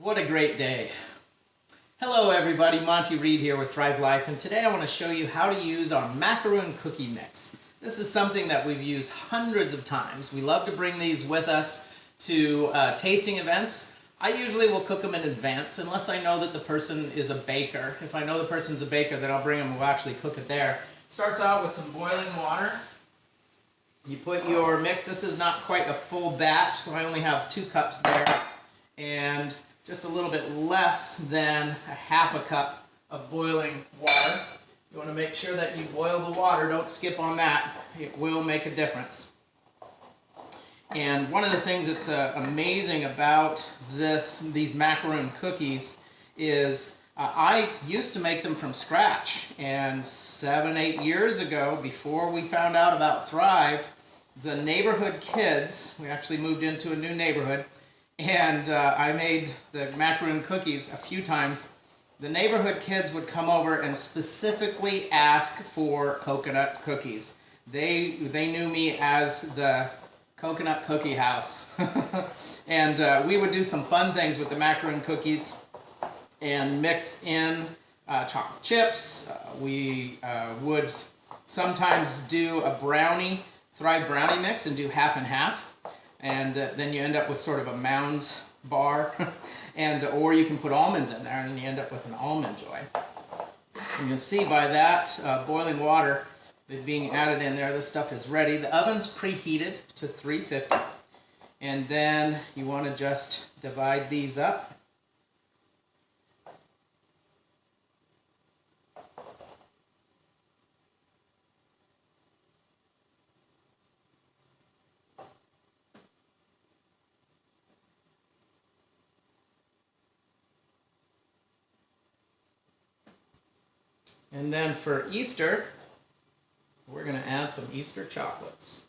What a great day. Hello everybody, Monty Reed here with Thrive Life, and today I want to show you how to use our macaroon cookie mix. This is something that we've used hundreds of times. We love to bring these with us to tasting events. I usually will cook them in advance unless I know that the person is a baker. If I know the person's a baker, then I'll bring them and we'll actually cook it there. Starts out with some boiling water. You put your mix. This is not quite a full batch, so I only have 2 cups there. And just a little bit less than a half a cup of boiling water. You want to make sure that you boil the water. Don't skip on that. It will make a difference. And one of the things that's amazing about these macaroon cookies is I used to make them from scratch. And 7-8 years ago, before we found out about Thrive, the neighborhood kids, we actually moved into a new neighborhood, and I made the macaroon cookies a few times. The neighborhood kids would come over and specifically ask for coconut cookies. They knew me as the coconut cookie house. And we would do some fun things with the macaroon cookies and mix in chocolate chips. We would sometimes do a Thrive brownie mix and do half and half. And then you end up with sort of a Mounds bar, or you can put almonds in there and you end up with an almond joy. And you'll see by that boiling water being added in there, this stuff is ready. The oven's preheated to 350, and then you want to just divide these up. And then for Easter, we're going to add some Easter chocolates.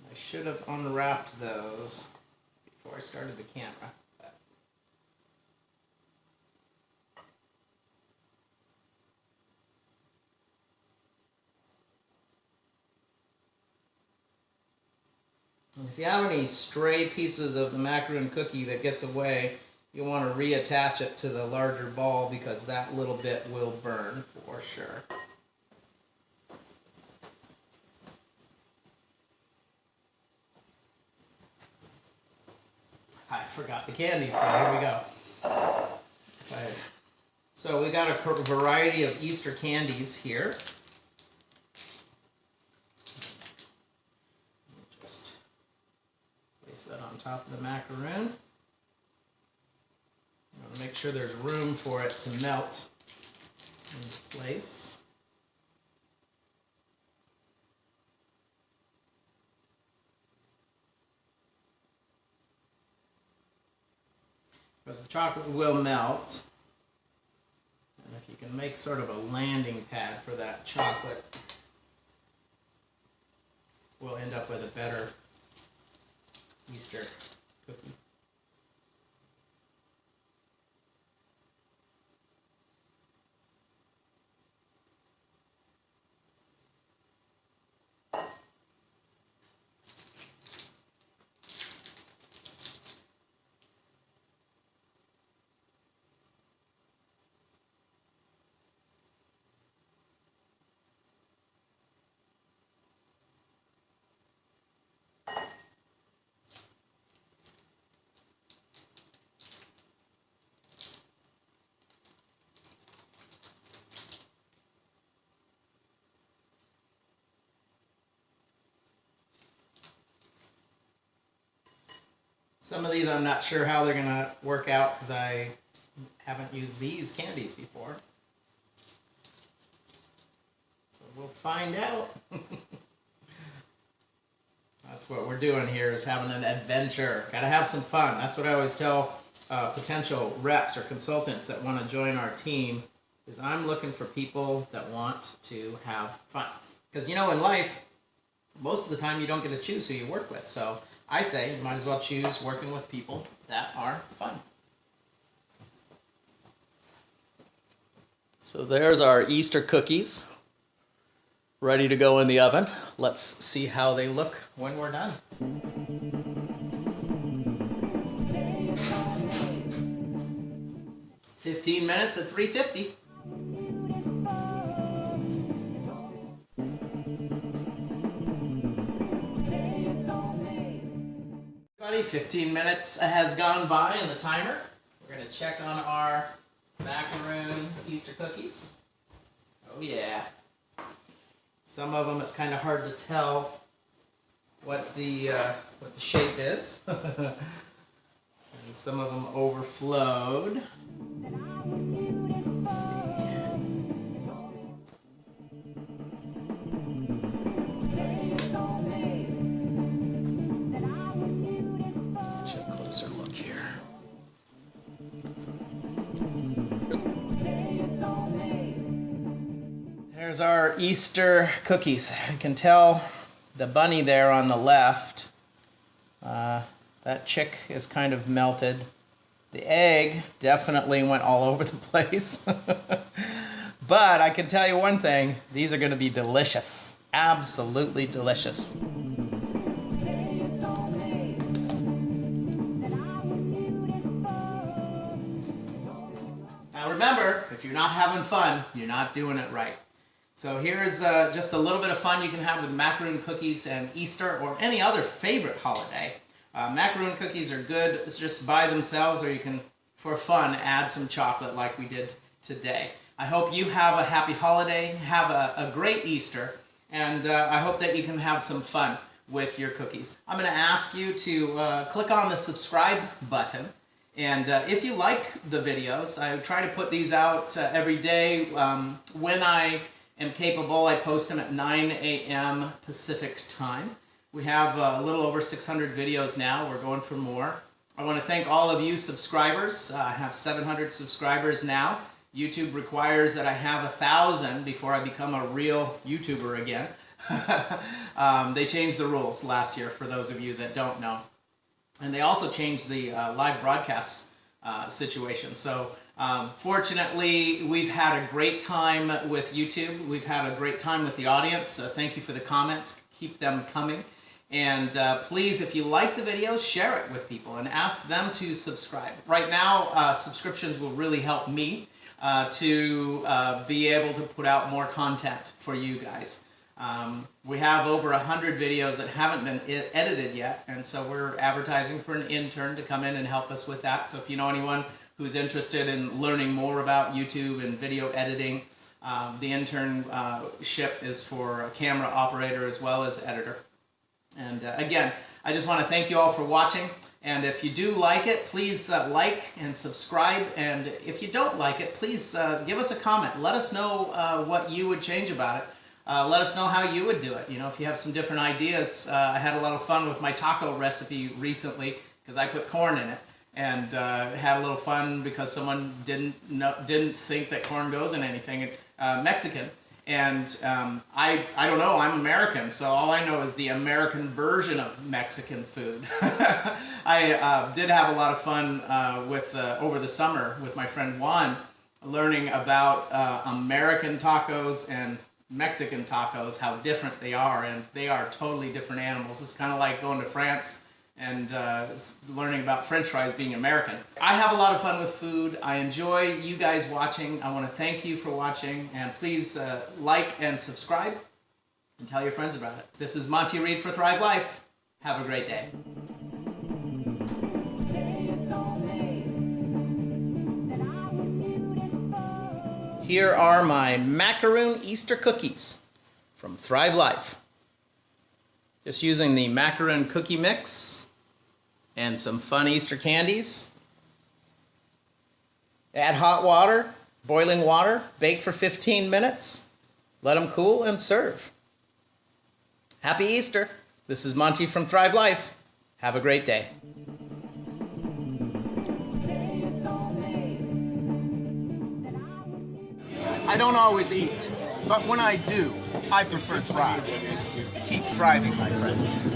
I should have unwrapped those before I started the camera. If you have any stray pieces of the macaroon cookie that gets away, you want to reattach it to the larger ball because that little bit will burn for sure. I forgot the candy, so here we go. So we got a variety of Easter candies here. That on top of the macaroon. You want to make sure there's room for it to melt in place. Because the chocolate will melt. And if you can make sort of a landing pad for that chocolate, we'll end up with a better Easter cookie. Some of these I'm not sure how they're going to work out because I haven't used these candies before. So we'll find out. That's what we're doing here, is having an adventure. Got to have some fun. That's what I always tell potential reps or consultants that want to join our team, is I'm looking for people that want to have fun. Because, you know, in life, most of the time you don't get to choose who you work with. So I say you might as well choose working with people that are fun. So there's our Easter cookies. ready to go in the oven. Let's see how they look when we're done. "15 minutes at 350. Everybody, 15 minutes has gone by in the timer. We're going to check on our macaroon Easter cookies. Oh yeah. Some of them it's kind of hard to tell what the shape is. And some of them overflowed. Let's see. Take a closer look here. There's our Easter cookies. You can tell the bunny there on the left. That chick is kind of melted. The egg definitely went all over the place. But I can tell you one thing, these are going to be delicious. Absolutely delicious. Now remember, if you're not having fun, you're not doing it right. So here's just a little bit of fun you can have with macaroon cookies and Easter or any other favorite holiday. Macaroon cookies are good just by themselves, or you can, for fun, add some chocolate like we did today. I hope you have a happy holiday, have a great Easter, and I hope that you can have some fun with your cookies. I'm going to ask you to click on the subscribe button. And if you like the videos, I try to put these out every day. When I am capable, I post them at 9 a.m. Pacific time. We have a little over 600 videos now. We're going for more. I want to thank all of you subscribers. I have 700 subscribers now. YouTube requires that I have 1,000 before I become a real YouTuber again. They changed the rules last year, for those of you that don't know. And they also changed the live broadcast situation. So fortunately, we've had a great time with YouTube. We've had a great time with the audience. Thank you for the comments. Keep them coming. And please, if you like the video, share it with people and ask them to subscribe. Right now, subscriptions will really help me to be able to put out more content for you guys. We have over 100 videos that haven't been edited yet, and so we're advertising for an intern to come in and help us with that. So if you know anyone who's interested in learning more about YouTube and video editing, the internship is for a camera operator as well as editor. And again, I just want to thank you all for watching. And if you do like it, please like and subscribe. And if you don't like it, please give us a comment. Let us know what you would change about it. Let us know how you would do it. You know, if you have some different ideas. I had a lot of fun with my taco recipe recently because I put corn in it, and had a little fun because someone didn't think that corn goes in anything. Mexican, and I don't know. I'm American, so all I know is the American version of Mexican food. I did have a lot of fun with over the summer with my friend Juan, learning about American tacos and Mexican tacos, how different they are, and they are totally different animals. It's kind of like going to France and learning about French fries being American. I have a lot of fun with food. I enjoy you guys watching. I want to thank you for watching, and please like and subscribe and tell your friends about it. This is Monty Reed for Thrive Life. Have a great day. Here are my macaroon Easter cookies from Thrive Life. Just using the macaroon cookie mix and some fun Easter candies. Add hot water, boiling water, bake for 15 minutes, let them cool, and serve. Happy Easter. This is Monty from Thrive Life. Have a great day. I don't always eat, but when I do, I prefer Thrive. Keep thriving, my friends.